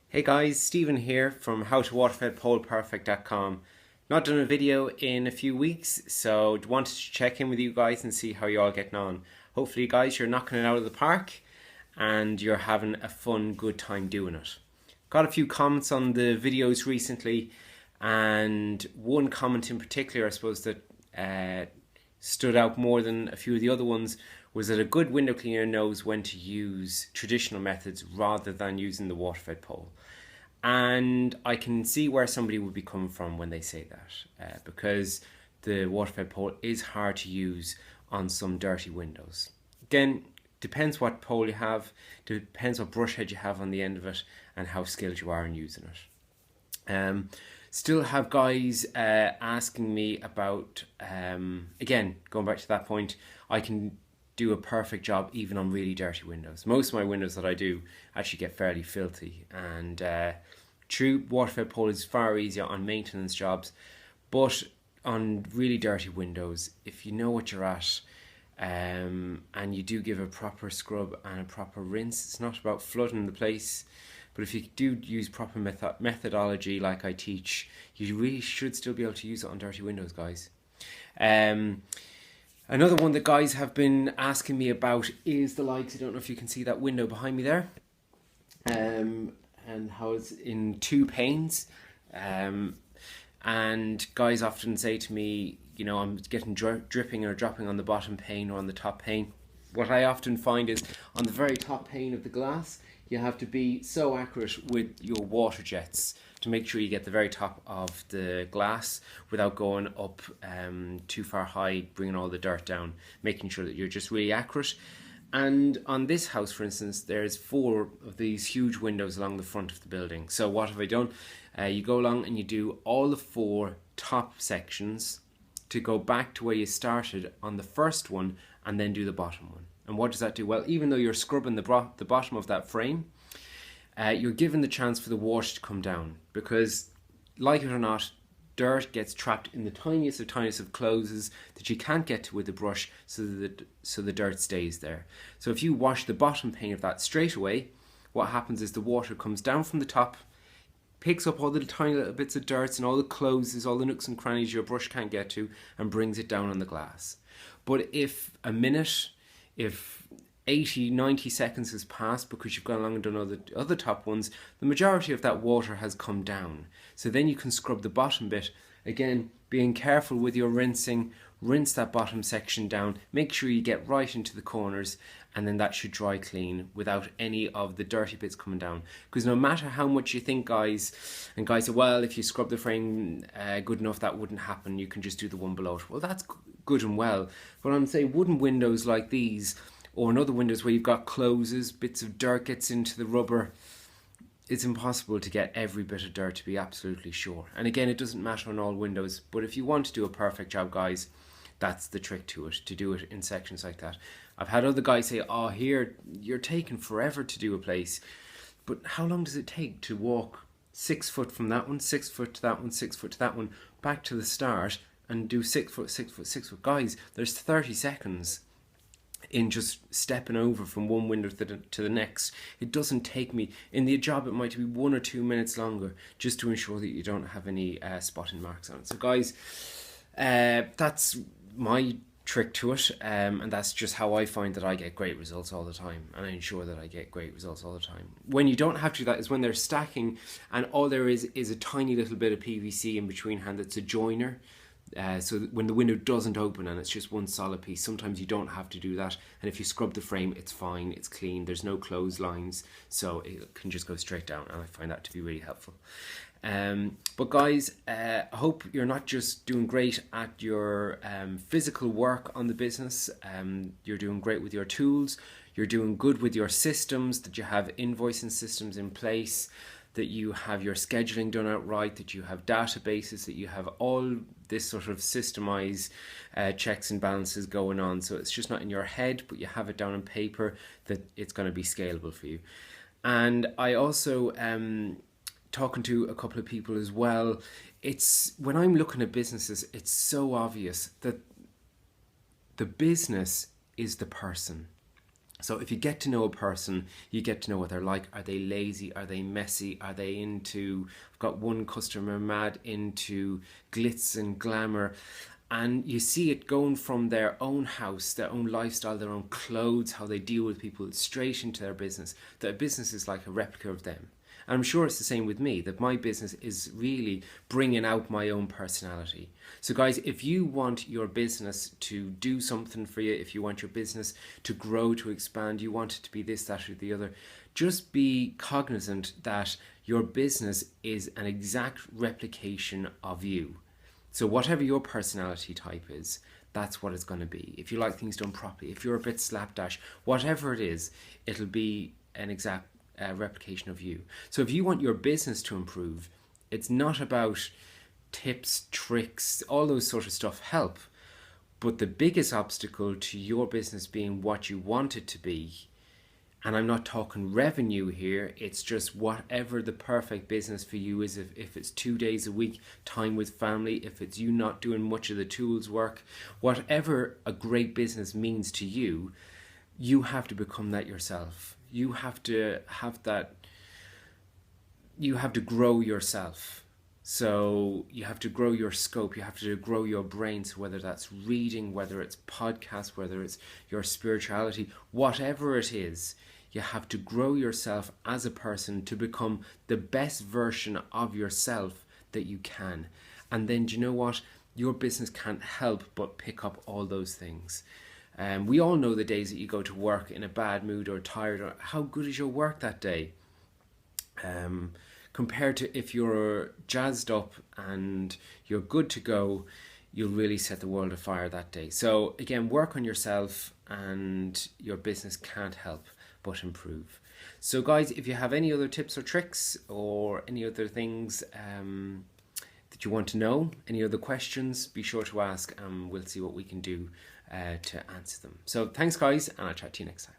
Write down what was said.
Hey guys, Stephen here from howtowaterfedpoleperfect.com. Not done a video in a few weeks, so wanted to check in with you guys and see how you're all getting on. Hopefully guys, you're knocking it out of the park and you're having a fun, good time doing it. Got a few comments on the videos recently, and one comment in particular I suppose that stood out more than a few of the other ones was that a good window cleaner knows when to use traditional methods rather than using the water fed pole. And I can see where somebody would be coming from when they say that, because the water fed pole is hard to use on some dirty windows. Again, depends what pole you have, depends what brush head you have on the end of it, and how skilled you are in using it. Still have guys asking me about, again, going back to that point, I can do a perfect job even on really dirty windows. Most of my windows that I do actually get fairly filthy, and true water fed pole is far easier on maintenance jobs, but on really dirty windows, if you know what you're at, and you do give a proper scrub and a proper rinse, it's not about flooding the place, but if you do use proper methodology like I teach, you really should still be able to use it on dirty windows, guys. Another one that guys have been asking me about is the likes, I don't know if you can see that window behind me there, and how it's in two panes. And guys often say to me, you know, I'm getting dripping or dropping on the bottom pane or on the top pane. What I often find is on the very top pane of the glass, you have to be so accurate with your water jets to make sure you get the very top of the glass without going up too far high, bringing all the dirt down, making sure that you're just really accurate. And on this house, for instance, there's 4 of these huge windows along the front of the building. So what have I done? You go along and you do all the 4 top sections to go back to where you started on the first one, and then do the bottom one. And what does that do? Well, even though you're scrubbing the bottom of that frame, you're given the chance for the water to come down, because, like it or not, dirt gets trapped in the tiniest of closes that you can't get to with a brush, so the dirt stays there. So if you wash the bottom pane of that straight away, what happens is the water comes down from the top, picks up all the tiny little bits of dirt and all the closes, all the nooks and crannies your brush can't get to, and brings it down on the glass. But if 80, 90 seconds has passed because you've gone along and done all the other top ones, the majority of that water has come down. So then you can scrub the bottom bit. Again, being careful with your rinsing, rinse that bottom section down, make sure you get right into the corners, and then that should dry clean without any of the dirty bits coming down. Because no matter how much you think, guys say, well, if you scrub the frame good enough, that wouldn't happen, you can just do the one below it. Well, that's good and well, but I'm saying wooden windows like these, or in other windows where you've got closes, bits of dirt gets into the rubber, it's impossible to get every bit of dirt to be absolutely sure. And again, it doesn't matter on all windows, but if you want to do a perfect job, guys, that's the trick to it, to do it in sections like that. I've had other guys say, oh, here, you're taking forever to do a place. But how long does it take to walk 6 foot from that one, 6 foot to that one, 6 foot to that one, back to the start, and do 6 foot, 6 foot, 6 foot? Guys, there's 30 seconds in just stepping over from one window to the next. It doesn't take me, in the job it might be 1 or 2 minutes longer, just to ensure that you don't have any spotting marks on it. So guys, that's my trick to it, and that's just how I find that I get great results all the time, and I ensure that I get great results all the time. When you don't have to do that is when they're stacking and all there is a tiny little bit of PVC in between hand that's a joiner. So when the window doesn't open and it's just one solid piece, sometimes you don't have to do that, and if you scrub the frame, it's fine, it's clean, there's no closed lines, so it can just go straight down, and I find that to be really helpful. But guys, I hope you're not just doing great at your physical work on the business, you're doing great with your tools, you're doing good with your systems, that you have invoicing systems in place, that you have your scheduling done outright, that you have databases, that you have all this sort of systemized checks and balances going on. So it's just not in your head, but you have it down on paper, that it's going to be scalable for you. And I also, talking to a couple of people as well, it's when I'm looking at businesses, it's so obvious that the business is the person. So if you get to know a person, you get to know what they're like. Are they lazy? Are they messy? Are they into, I've got one customer mad into glitz and glamour. And you see it going from their own house, their own lifestyle, their own clothes, how they deal with people, straight into their business. Their business is like a replica of them. And I'm sure it's the same with me, that my business is really bringing out my own personality. So guys, if you want your business to do something for you, if you want your business to grow, to expand, you want it to be this, that, or the other, just be cognizant that your business is an exact replication of you. So whatever your personality type is, that's what it's going to be. If you like things done properly, if you're a bit slapdash, whatever it is, it'll be an exact replication of you. So if you want your business to improve, it's not about tips, tricks, all those sort of stuff help. But the biggest obstacle to your business being what you want it to be, and I'm not talking revenue here, it's just whatever the perfect business for you is. If it's 2 days a week, time with family, if it's you not doing much of the tools work, whatever a great business means to you, you have to become that yourself. You have to have that, you have to grow yourself. So you have to grow your scope, you have to grow your brain. So whether that's reading, whether it's podcasts, whether it's your spirituality, whatever it is, you have to grow yourself as a person to become the best version of yourself that you can. And then, do you know what? Your business can't help but pick up all those things. We all know the days that you go to work in a bad mood or tired, or how good is your work that day? Compared to if you're jazzed up and you're good to go, you'll really set the world afire that day. So again, work on yourself and your business can't help but improve. So guys, if you have any other tips or tricks or any other things that you want to know, any other questions, be sure to ask and we'll see what we can do to answer them. So thanks guys, and I'll chat to you next time.